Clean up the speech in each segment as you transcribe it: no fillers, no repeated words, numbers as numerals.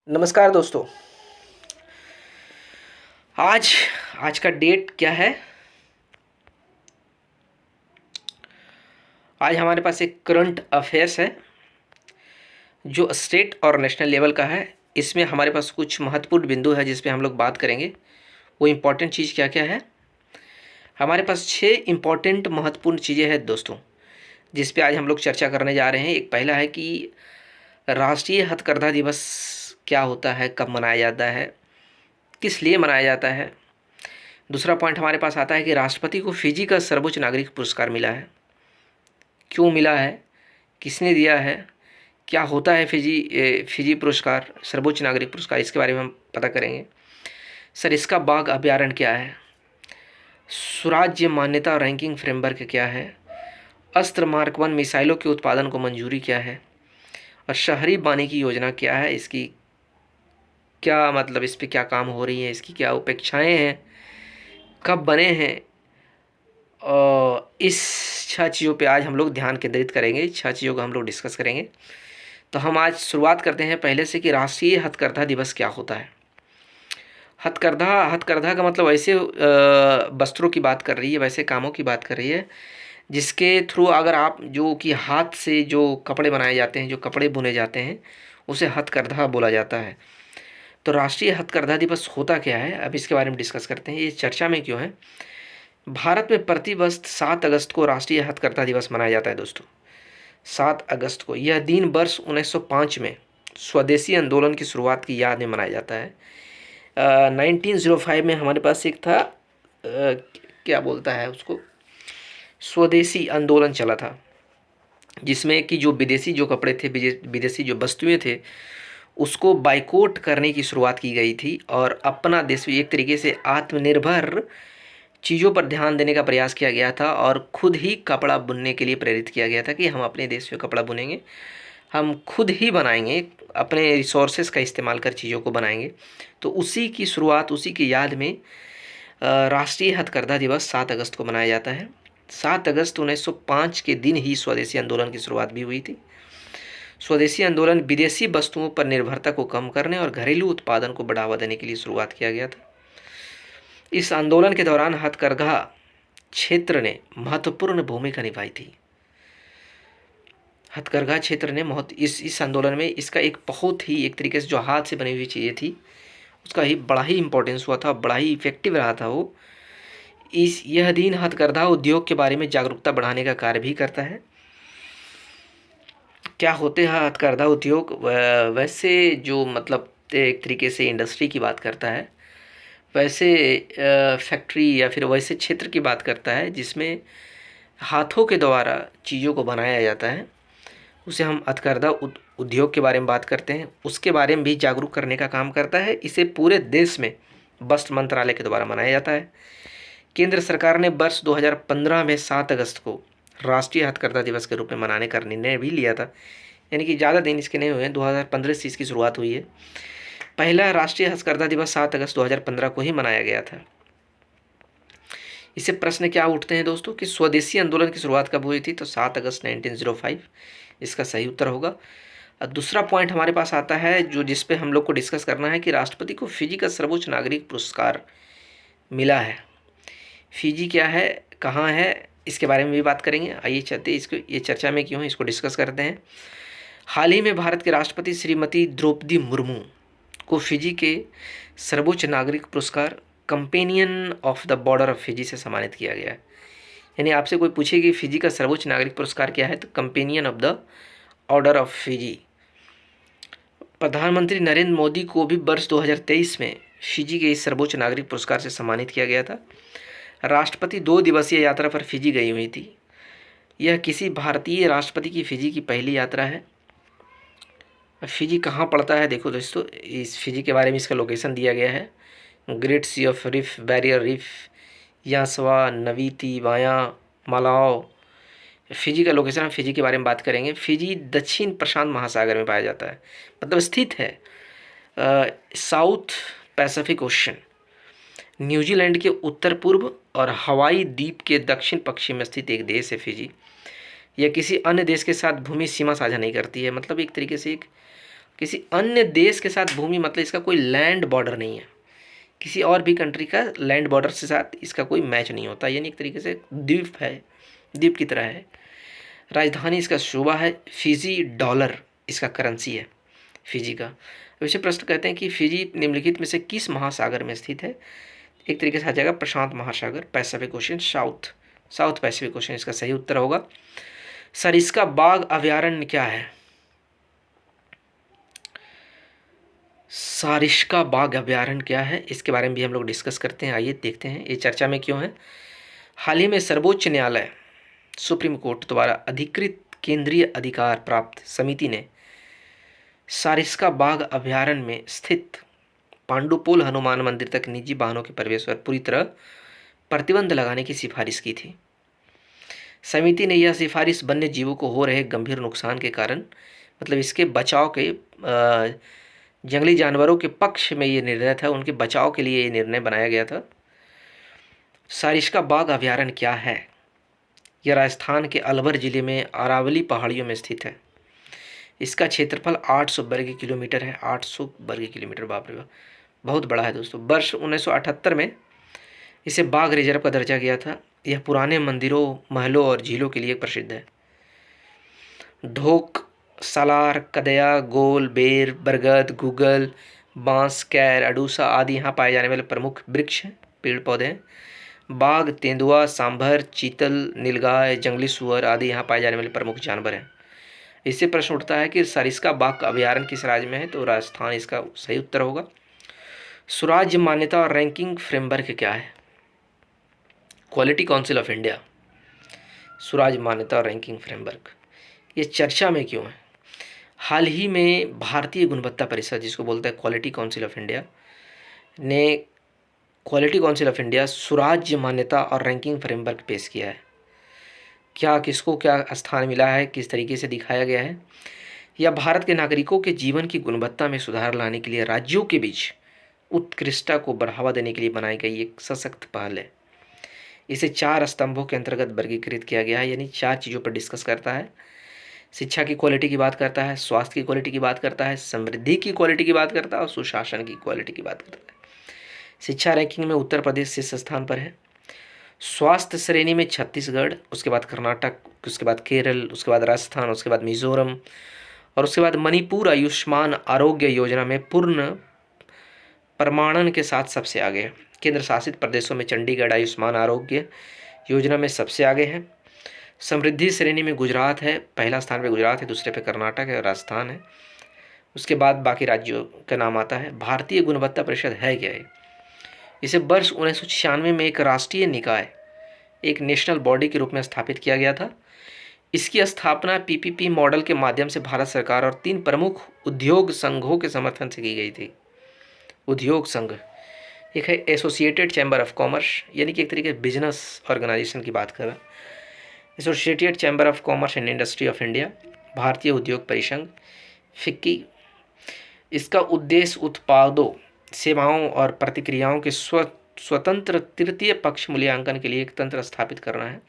नमस्कार दोस्तों। आज आज का डेट क्या है? आज हमारे पास एक करंट अफेयर्स है जो स्टेट और नेशनल लेवल का है। इसमें हमारे पास कुछ महत्वपूर्ण बिंदु है जिस पे हम लोग बात करेंगे। वो इम्पोर्टेंट चीज़ क्या क्या है? हमारे पास 6 इम्पोर्टेंट महत्वपूर्ण चीज़ें हैं दोस्तों, जिस पे आज हम लोग चर्चा करने जा रहे हैं। एक पहला है कि राष्ट्रीय हथकरघा दिवस क्या होता है, कब मनाया जाता है, किस लिए मनाया जाता है। दूसरा पॉइंट हमारे पास आता है कि राष्ट्रपति को फिजी का सर्वोच्च नागरिक पुरस्कार मिला है, क्यों मिला है, किसने दिया है, क्या होता है फिजी पुरस्कार, सर्वोच्च नागरिक पुरस्कार, इसके बारे में हम पता करेंगे। सरिस्का बाघ अभयारण्य क्या है, सुराज्य मान्यता रैंकिंग फ्रेमवर्क क्या है, अस्त्र मार्क 1 मिसाइलों के उत्पादन को मंजूरी क्या है, और शहरी वानिकी योजना क्या है, इसकी क्या मतलब, इस पर क्या काम हो रही है, इसकी क्या अपेक्षाएं हैं, कब बने हैं। और इस 6 चीज़ों पे आज हम लोग ध्यान केंद्रित करेंगे, 6 चीज़ों का हम लोग डिस्कस करेंगे। तो हम आज शुरुआत करते हैं पहले से कि राष्ट्रीय हथकरघा दिवस क्या होता है। हथकरघा हथकरघा का मतलब वैसे वस्त्रों की बात कर रही है, वैसे कामों की बात कर रही है जिसके थ्रू अगर आप जो कि हाथ से जो कपड़े बनाए जाते हैं, जो कपड़े बुने जाते हैं, उसे हथकरघा बोला जाता है। तो राष्ट्रीय हथकरघा दिवस होता क्या है, अब इसके बारे में डिस्कस करते हैं। ये चर्चा में क्यों है? भारत में प्रतिवर्ष 7 अगस्त को राष्ट्रीय हथकरघा दिवस मनाया जाता है दोस्तों। 7 अगस्त को यह दिन वर्ष 1905 में स्वदेशी आंदोलन की शुरुआत की याद में मनाया जाता है। 1905 में हमारे पास एक था, क्या बोलता है उसको, स्वदेशी आंदोलन चला था, जिसमें कि जो विदेशी जो कपड़े थे, विदेशी जो वस्तुएं थे, उसको बाइकआउट करने की शुरुआत की गई थी और अपना देश एक तरीके से आत्मनिर्भर चीज़ों पर ध्यान देने का प्रयास किया गया था और खुद ही कपड़ा बुनने के लिए प्रेरित किया गया था कि हम अपने देश में कपड़ा बुनेंगे, हम खुद ही बनाएंगे, अपने रिसोर्सेज का इस्तेमाल कर चीज़ों को बनाएंगे। तो उसी की शुरुआत, उसी की याद में राष्ट्रीय हथकरघा दिवस 7 अगस्त को मनाया जाता है। 7 अगस्त 1905 के दिन ही स्वदेशी आंदोलन की शुरुआत भी हुई थी। स्वदेशी आंदोलन विदेशी वस्तुओं पर निर्भरता को कम करने और घरेलू उत्पादन को बढ़ावा देने के लिए शुरुआत किया गया था। इस आंदोलन के दौरान हथकरघा क्षेत्र ने महत्वपूर्ण भूमिका निभाई थी। हथकरघा क्षेत्र ने इस आंदोलन में इसका एक बहुत ही एक तरीके से जो हाथ से बनी हुई चीज़ें थी उसका ही बड़ा ही इम्पोर्टेंस हुआ था, बड़ा ही इफेक्टिव रहा था वो। यह दिन हथकरघा उद्योग के बारे में जागरूकता बढ़ाने का कार्य भी करता है। क्या होते हैं हथकरघा उद्योग? वैसे जो मतलब एक तरीके से इंडस्ट्री की बात करता है, वैसे फैक्ट्री या फिर वैसे क्षेत्र की बात करता है जिसमें हाथों के द्वारा चीज़ों को बनाया जाता है, उसे हम हथकरघा उद्योग के बारे में बात करते हैं। उसके बारे में भी जागरूक करने का काम करता है। इसे पूरे देश में वस्त्र मंत्रालय के द्वारा मनाया जाता है। केंद्र सरकार ने वर्ष 2015 में 7 अगस्त को राष्ट्रीय हथकरघा दिवस के रूप में मनाने का निर्णय भी लिया था, यानी कि ज़्यादा दिन इसके नहीं हुए हैं, 2015 से इसकी शुरुआत हुई है। पहला राष्ट्रीय हथकरघा दिवस 7 अगस्त 2015 को ही मनाया गया था। इससे प्रश्न क्या उठते हैं दोस्तों कि स्वदेशी आंदोलन की शुरुआत कब हुई थी? तो 7 अगस्त 1905 इसका सही उत्तर होगा। और दूसरा पॉइंट हमारे पास आता है जो जिस पे हम लोग को डिस्कस करना है कि राष्ट्रपति को फिजी का सर्वोच्च नागरिक पुरस्कार मिला है। फिजी क्या है, कहाँ है, इसके बारे में भी बात करेंगे। आइए चलते इसको, ये चर्चा में क्यों है इसको डिस्कस करते हैं। हाल ही में भारत के राष्ट्रपति श्रीमती द्रौपदी मुर्मू को फिजी के सर्वोच्च नागरिक पुरस्कार companion of the border of Fiji से सम्मानित किया गया है। यानी आपसे कोई पूछे कि फिजी का सर्वोच्च नागरिक पुरस्कार क्या है, तो companion of the order of Fiji. प्रधानमंत्री नरेंद्र मोदी को भी वर्ष 2023 में फिजी के इस सर्वोच्च नागरिक पुरस्कार से सम्मानित किया गया था। राष्ट्रपति 2 दिवसीय यात्रा पर फिजी गई हुई थी। यह किसी भारतीय राष्ट्रपति की फिजी की पहली यात्रा है। फिजी कहाँ पड़ता है देखो दोस्तों, इस फिजी के बारे में इसका लोकेशन दिया गया है। Great sea of reef barrier reef, Yasawa, Naviti, Waya, मालाओ, फिजी का लोकेशन। हम फिजी के बारे में बात करेंगे। फिजी दक्षिण प्रशांत महासागर में पाया जाता है, मतलब स्थित है साउथ पैसिफिक ओशन। न्यूजीलैंड के उत्तर पूर्व और हवाई द्वीप के दक्षिण पश्चिम में स्थित एक देश है फिजी। यह किसी अन्य देश के साथ भूमि सीमा साझा नहीं करती है, मतलब एक तरीके से एक किसी अन्य देश के साथ भूमि मतलब इसका कोई लैंड बॉर्डर नहीं है, किसी और भी कंट्री का लैंड बॉर्डर से साथ इसका कोई मैच नहीं होता, यानी एक तरीके से द्वीप है, द्वीप की तरह है। राजधानी इसका सूबा है फिजी, डॉलर इसका करेंसी है फिजी का। वैसे प्रश्न कहते हैं कि फिजी निम्नलिखित में से किस महासागर में स्थित है? एक तरीके से आ जाएगा प्रशांत महासागर, Pacific ocean, south Pacific ocean इसका सही उत्तर होगा। सरिस्का बाघ अभयारण्य क्या है? सारिस्का बाघ अभयारण्य क्या है, इसके बारे में भी हम लोग डिस्कस करते हैं। आइए देखते हैं ये चर्चा में क्यों है। हाल ही में सर्वोच्च न्यायालय सुप्रीम कोर्ट द्वारा अधिकृत केंद्रीय अधिकार प्राप्त समिति ने सारिस्का बाघ अभयारण्य में स्थित पांडुपोल हनुमान मंदिर तक निजी वाहनों के प्रवेश पर पूरी तरह प्रतिबंध लगाने की सिफारिश की थी। समिति ने यह सिफारिश वन्य जीवों को हो रहे गंभीर नुकसान के कारण, मतलब इसके बचाव के जंगली जानवरों के पक्ष में ये निर्णय था, उनके बचाव के लिए ये निर्णय बनाया गया था। सारिस्का बाघ अभयारण्य क्या है? यह राजस्थान के अलवर जिले में अरावली पहाड़ियों में स्थित है। इसका क्षेत्रफल 800 वर्ग किलोमीटर है। 800 वर्ग किलोमीटर, बाप रे बाप, बहुत बड़ा है दोस्तों। वर्ष 1978 में इसे बाघ रिजर्व का दर्जा गया था। यह पुराने मंदिरों, महलों और झीलों के लिए प्रसिद्ध है। ढोक, सालार, कदया, गोल, बेर, बरगद, गूगल, बांस, कैर, अडूसा आदि यहाँ पाए जाने वाले प्रमुख वृक्ष हैं, पेड़ पौधे हैं। बाघ, तेंदुआ, सांभर, चीतल, नीलगाय, जंगली सुअर आदि यहाँ पाए जाने वाले प्रमुख जानवर हैं। इससे प्रश्न उठता है कि सारिस्का बाघ का अभयारण्य किस राज्य में है? तो राजस्थान इसका सही उत्तर होगा। सुराज्य मान्यता और रैंकिंग फ्रेमवर्क क्या है? Quality council of India. सुराज्य मान्यता और रैंकिंग फ्रेमवर्क ये चर्चा में क्यों है? हाल ही में भारतीय गुणवत्ता परिषद, जिसको बोलता है क्वालिटी काउंसिल ऑफ इंडिया, ने क्वालिटी काउंसिल ऑफ इंडिया सुराज्य मान्यता और रैंकिंग फ्रेमवर्क पेश किया है। क्या किसको क्या स्थान मिला है, किस तरीके से दिखाया गया है? यह भारत के नागरिकों के जीवन की गुणवत्ता में सुधार लाने के लिए राज्यों के बीच उत्कृष्टता को बढ़ावा देने के लिए बनाई गई एक सशक्त पहल है। इसे 4 स्तंभों के अंतर्गत वर्गीकृत किया गया है, यानी 4 चीज़ों पर डिस्कस करता है। शिक्षा की क्वालिटी की बात करता है, स्वास्थ्य की क्वालिटी की बात करता है, समृद्धि की क्वालिटी की बात करता है और सुशासन की क्वालिटी की बात करता है। शिक्षा रैंकिंग में उत्तर प्रदेश शीर्ष स्थान पर है। स्वास्थ्य श्रेणी में छत्तीसगढ़, उसके बाद कर्नाटक, उसके बाद केरल, उसके बाद राजस्थान, उसके बाद मिजोरम और उसके बाद मणिपुर आयुष्मान आरोग्य योजना में पूर्ण प्रमाणन के साथ सबसे आगे है। केंद्र शासित प्रदेशों में चंडीगढ़ आयुष्मान आरोग्य योजना में सबसे आगे है। समृद्धि श्रेणी में गुजरात है, पहला स्थान पे गुजरात है, दूसरे पे कर्नाटक है और राजस्थान है। उसके बाद बाकी राज्यों का नाम आता है। भारतीय गुणवत्ता परिषद है क्या है? इसे वर्ष 1996 में एक राष्ट्रीय निकाय, एक नेशनल बॉडी के रूप में स्थापित किया गया था। इसकी स्थापना पीपीपी मॉडल के माध्यम से भारत सरकार और 3 प्रमुख उद्योग संघों के समर्थन से की गई थी। उद्योग संघ एक है एसोसिएटेड चैम्बर ऑफ कॉमर्स, यानी कि एक तरीके बिजनेस ऑर्गेनाइजेशन की बात कर रहा है। Associated chamber of commerce and industry of India, भारतीय उद्योग परिसंघ, फिक्की। इसका उद्देश्य उत्पादों, सेवाओं और प्रतिक्रियाओं के स्वतंत्र तृतीय पक्ष मूल्यांकन के लिए एक तंत्र स्थापित करना है।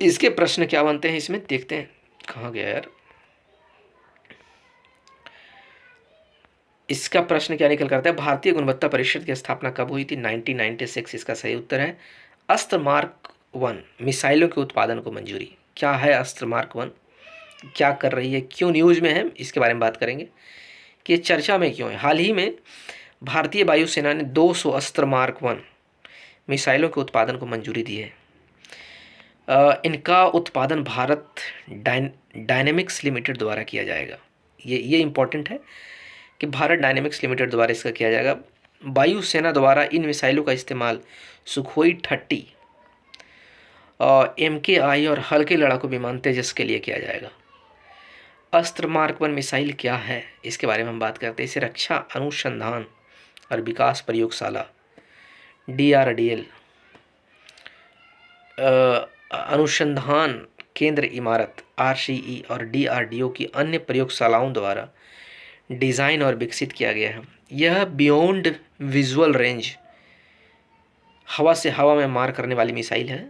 इसके प्रश्न क्या बनते हैं इसमें देखते हैं। कहाँ गया यार? इसका प्रश्न क्या निकल करता है? भारतीय गुणवत्ता परिषद की स्थापना कब हुई थी? 1996 इसका सही उत्तर है। अस्त्र मार्क 1 मिसाइलों के उत्पादन को मंजूरी। क्या है अस्त्र मार्क 1? क्या कर रही है, क्यों न्यूज़ में है, इसके बारे में बात करेंगे कि चर्चा में क्यों है। हाल ही में भारतीय वायुसेना ने 200 अस्त्र मार्क 1 मिसाइलों के उत्पादन को मंजूरी दी है। इनका उत्पादन भारत डायनेमिक्स लिमिटेड द्वारा किया जाएगा। ये इम्पोर्टेंट है कि भारत डायनेमिक्स लिमिटेड द्वारा इसका किया जाएगा। वायुसेना द्वारा इन मिसाइलों का इस्तेमाल सुखोई 30, MKI और हल्के लड़ाकू विमान तेजस के लिए किया जाएगा। अस्त्र मार्क 1 मिसाइल क्या है, इसके बारे में हम बात करते हैं। इसे रक्षा अनुसंधान और विकास प्रयोगशाला DRDL, अनुसंधान केंद्र इमारत RCE और DRDO की अन्य प्रयोगशालाओं द्वारा डिज़ाइन और विकसित किया गया है। यह बियॉन्ड विजुअल रेंज, हवा से हवा में मार करने वाली मिसाइल है,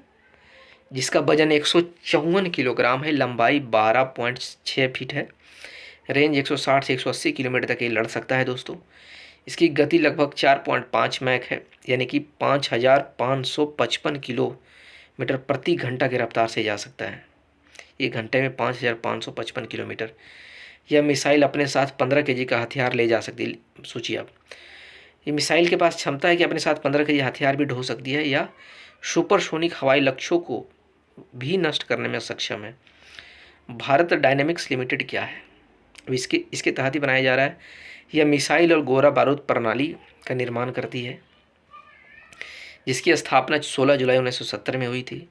जिसका वजन 154 किलोग्राम है, लंबाई 12.6 फीट है, रेंज 160 से 180 किलोमीटर तक ये लड़ सकता है दोस्तों। इसकी गति लगभग 4.5 मैक है, यानी कि 5555 किलोमीटर प्रति घंटा की रफ्तार से जा सकता है। ये घंटे में 5555 किलोमीटर। यह मिसाइल अपने साथ 15 केजी का हथियार ले जा सकती है। सोचिए आप, ये मिसाइल के पास क्षमता है कि अपने साथ 15 केजी हथियार भी ढो सकती है या सुपरसोनिक हवाई लक्ष्यों को भी नष्ट करने में सक्षम है। भारत डायनेमिक्स लिमिटेड क्या है? अब इसके तहत ही बनाया जा रहा है। यह मिसाइल और गोला बारूद प्रणाली का निर्माण करती है, जिसकी स्थापना 16 जुलाई 1970 में हुई थी।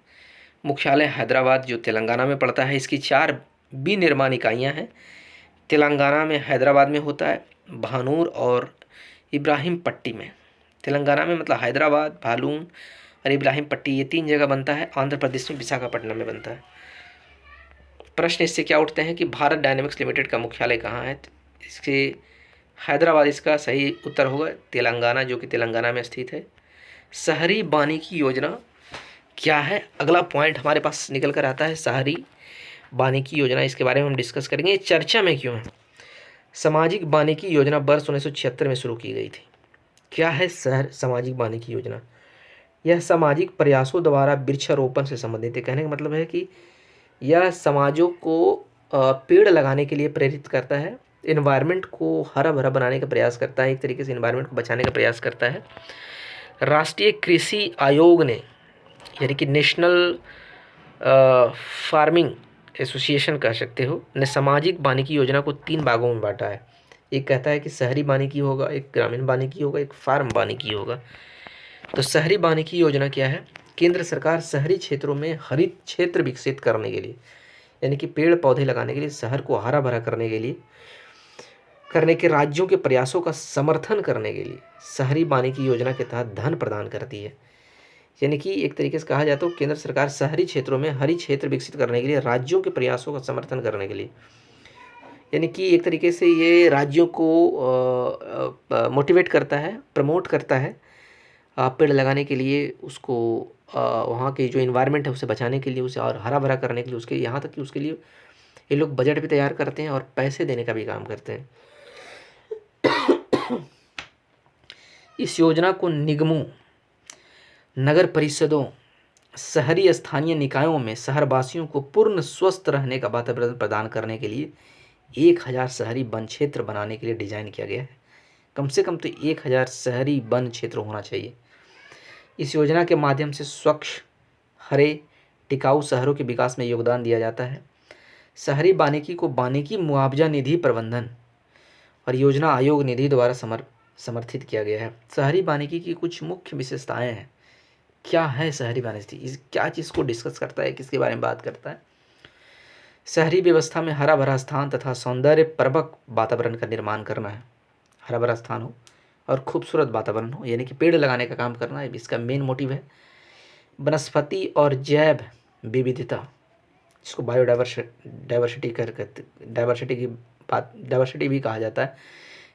मुख्यालय हैदराबाद, जो तेलंगाना में पड़ता है। इसकी 4 विनिर्माण इकाइयाँ हैं। तेलंगाना में हैदराबाद में होता है, भानूर और इब्राहिमपट्टी में। तेलंगाना में मतलब हैदराबाद, भालून और इब्राहिमपट्टी, ये 3 जगह बनता है। आंध्र प्रदेश में विशाखापट्टनम में बनता है। प्रश्न इससे क्या उठते हैं कि भारत डायनेमिक्स लिमिटेड का मुख्यालय कहाँ है? इसके हैदराबाद इसका सही उत्तर होगा। तेलंगाना, जो कि तेलंगाना में स्थित है। शहरी वानिकी योजना क्या है? अगला पॉइंट हमारे पास निकल कर आता है, शहरी वानिकी योजना। इसके बारे में हम डिस्कस करेंगे। ये चर्चा में क्यों है? सामाजिक वानिकी योजना वर्ष 1976 में शुरू की गई थी। क्या है सामाजिक वानिकी योजना? यह सामाजिक प्रयासों द्वारा वृक्षारोपण से संबंधित है। कहने का मतलब है कि यह समाजों को पेड़ लगाने के लिए प्रेरित करता है, इन्वायरमेंट को हरा भरा बनाने का प्रयास करता है, एक तरीके से इन्वायरमेंट को बचाने का प्रयास करता है। राष्ट्रीय कृषि आयोग ने, यानी कि नेशनल फार्मिंग एसोसिएशन कह सकते हो, ने सामाजिक वानिकी योजना को 3 भागों में बांटा है। एक कहता है कि शहरी वानिकी होगा, एक ग्रामीण वानिकी होगा, एक फार्म वानिकी होगा। तो शहरी वानिकी योजना क्या है? केंद्र सरकार शहरी क्षेत्रों में हरित क्षेत्र विकसित करने के लिए, यानी कि पेड़ पौधे लगाने के लिए, शहर को हरा भरा करने के लिए, करने के राज्यों के प्रयासों का समर्थन करने के लिए शहरी वानिकी योजना के तहत धन प्रदान करती है। यानी कि एक तरीके से कहा जाए तो केंद्र सरकार शहरी क्षेत्रों में हरित क्षेत्र विकसित करने के लिए राज्यों के प्रयासों का समर्थन करने के लिए, यानी कि एक तरीके से ये राज्यों को मोटिवेट करता है, प्रमोट करता है पेड़ लगाने के लिए, उसको वहाँ के जो इन्वायरमेंट है उसे बचाने के लिए, उसे और हरा भरा करने के लिए, उसके यहाँ तक कि उसके लिए ये लोग बजट भी तैयार करते हैं और पैसे देने का भी काम करते हैं। इस योजना को निगमों, नगर परिषदों, शहरी स्थानीय निकायों में शहरवासियों को पूर्ण स्वस्थ रहने का वातावरण प्रदान करने के लिए 1000 शहरी वन क्षेत्र बनाने के लिए डिजाइन किया गया है। कम से कम तो 1000 शहरी वन क्षेत्र होना चाहिए। इस योजना के माध्यम से स्वच्छ, हरे, टिकाऊ शहरों के विकास में योगदान दिया जाता है। शहरी वानिकी को वानिकी मुआवजा निधि प्रबंधन और योजना आयोग निधि द्वारा समर्थित किया गया है। शहरी वानिकी की कुछ मुख्य विशेषताएं हैं। क्या है शहरी वानिकी? क्या चीज़ को डिस्कस करता है, किसके बारे में बात करता है? शहरी व्यवस्था में हरा भरा स्थान तथा सौंदर्य परवक वातावरण का निर्माण करना है। हरा भरा स्थान हो और खूबसूरत वातावरण हो, यानी कि पेड़ लगाने का काम करना है, इसका मेन मोटिव है। वनस्पति और जैव विविधता, जिसको डाइवर्सिटी भी कहा जाता है,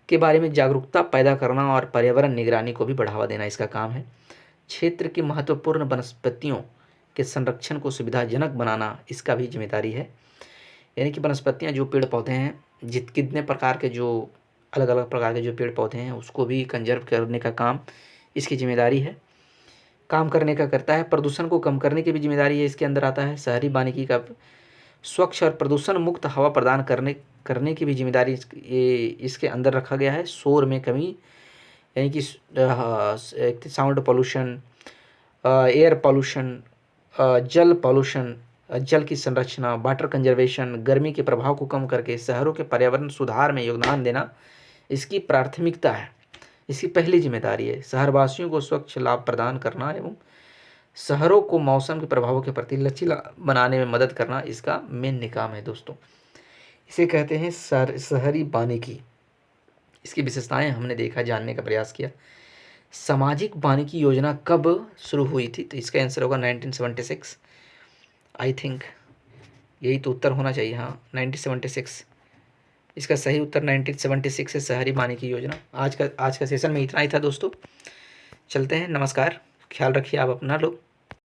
के बारे में जागरूकता पैदा करना और पर्यावरण निगरानी को भी बढ़ावा देना इसका काम है। क्षेत्र की महत्वपूर्ण वनस्पतियों के संरक्षण को सुविधाजनक बनाना इसका भी जिम्मेदारी है। यानी कि वनस्पतियाँ, जो पेड़ पौधे हैं, कितने प्रकार के जो अलग अलग प्रकार के जो पेड़ पौधे हैं, उसको भी कंजर्व करने का काम इसकी जिम्मेदारी है, काम करने का करता है। प्रदूषण को कम करने की भी जिम्मेदारी है, इसके अंदर आता है। शहरी वानिकी का स्वच्छ और प्रदूषण मुक्त हवा प्रदान करने की भी जिम्मेदारी इसके अंदर रखा गया है। शोर में कमी, यानी कि साउंड पोल्यूशन, एयर पोल्यूशन, जल पोल्यूशन, जल की संरक्षण, वाटर कंजर्वेशन, गर्मी के प्रभाव को कम करके शहरों के पर्यावरण सुधार में योगदान देना इसकी प्राथमिकता है, इसकी पहली जिम्मेदारी है। शहरवासियों को स्वच्छ लाभ प्रदान करना एवं शहरों को मौसम के प्रभावों के प्रति लचीला बनाने में मदद करना इसका मेन काम है दोस्तों। इसे कहते हैं शहरी वानिकी। इसकी विशेषताएं हमने देखा, जानने का प्रयास किया। सामाजिक वानिकी योजना कब शुरू हुई थी? तो इसका आंसर होगा 1976, आई थिंक यही तो उत्तर होना चाहिए। हाँ, 1976 इसका सही उत्तर 1976 है, शहरी वानिकी योजना। आज का सेशन में इतना ही था दोस्तों। चलते हैं, नमस्कार, ख्याल रखिए आप अपना लोग।